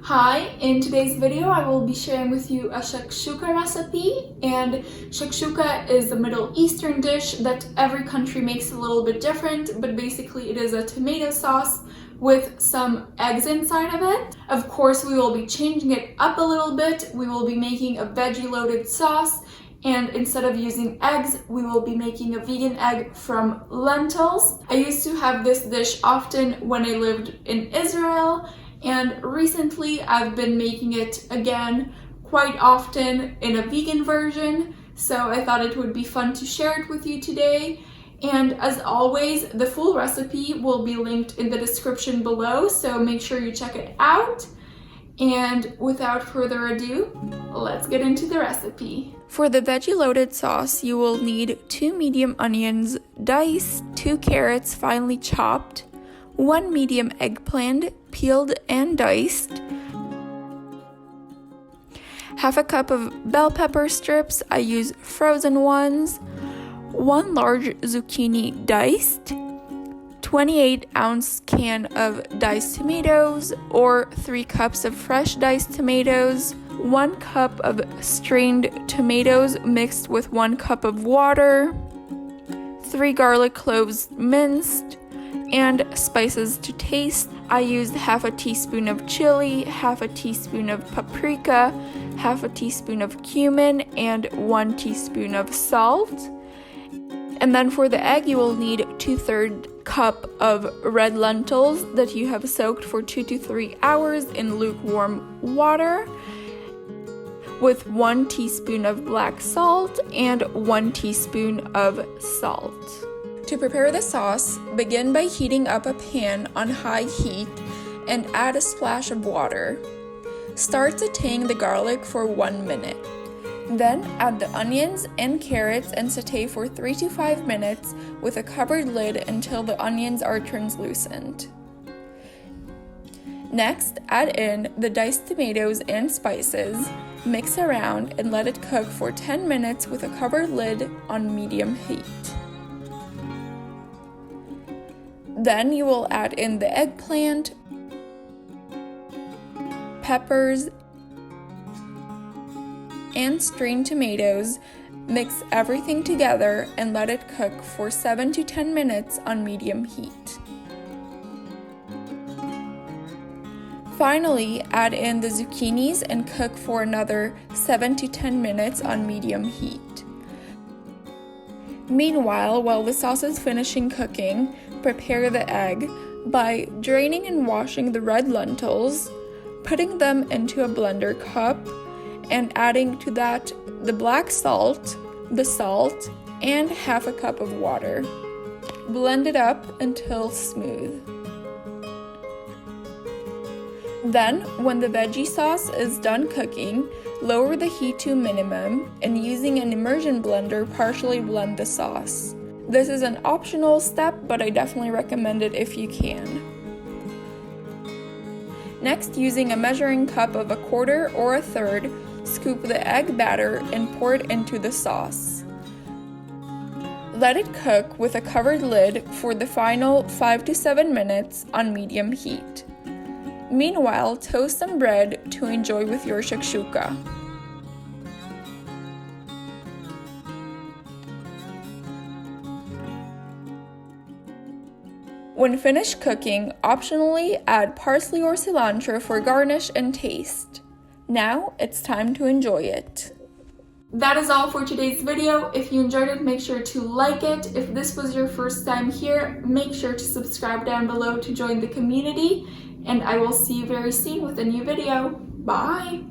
Hi, in today's video I will be sharing with you a shakshuka recipe, and shakshuka is a Middle Eastern dish that every country makes a little bit different, but basically it is a tomato sauce with some eggs inside of it. Of course, we will be changing it up a little bit. We will be making a veggie loaded sauce, and instead of using eggs, we will be making a vegan egg from lentils. I used to have this dish often when I lived in Israel, and recently I've been making it again quite often in a vegan version, so I thought it would be fun to share it with you today. And as always, the full recipe will be linked in the description below, so make sure you check it out. And without further ado, let's get into the recipe. For the veggie loaded sauce, you will need 2 medium onions diced, 2 carrots finely chopped, 1 medium eggplant peeled and diced, half a cup of bell pepper strips, I use frozen ones, 1 large zucchini diced, 28-ounce can of diced tomatoes or 3 cups of fresh diced tomatoes, 1 cup of strained tomatoes mixed with 1 cup of water, 3 garlic cloves minced, and spices to taste. I used half a teaspoon of chili, half a teaspoon of paprika, half a teaspoon of cumin, and 1 teaspoon of salt. And then for the egg, you will need 2/3 cup of red lentils that you have soaked for 2 to 3 hours in lukewarm water, with 1 teaspoon of black salt and 1 teaspoon of salt. To prepare the sauce, begin by heating up a pan on high heat and add a splash of water. Start sauteing the garlic for 1 minute. Then add the onions and carrots and saute for 3 to 5 minutes with a covered lid until the onions are translucent. Next, add in the diced tomatoes and spices, mix around, and let it cook for 10 minutes with a covered lid on medium heat. Then you will add in the eggplant, peppers, and strained tomatoes, mix everything together and let it cook for 7 to 10 minutes on medium heat. Finally, add in the zucchinis and cook for another 7 to 10 minutes on medium heat. Meanwhile, while the sauce is finishing cooking, prepare the egg by draining and washing the red lentils, putting them into a blender cup, and adding to that the black salt, the salt, and half a cup of water. Blend it up until smooth. Then, when the veggie sauce is done cooking, lower the heat to minimum and using an immersion blender, partially blend the sauce. This is an optional step, but I definitely recommend it if you can. Next, using a measuring cup of 1/4 or 1/3, scoop the egg batter and pour it into the sauce. Let it cook with a covered lid for the final 5 to 7 minutes on medium heat. Meanwhile, toast some bread to enjoy with your shakshuka. When finished cooking, optionally add parsley or cilantro for garnish and taste. Now it's time to enjoy it. That is all for today's video. If you enjoyed it, make sure to like it. If this was your first time here, make sure to subscribe down below to join the community, and I will see you very soon with a new video. Bye!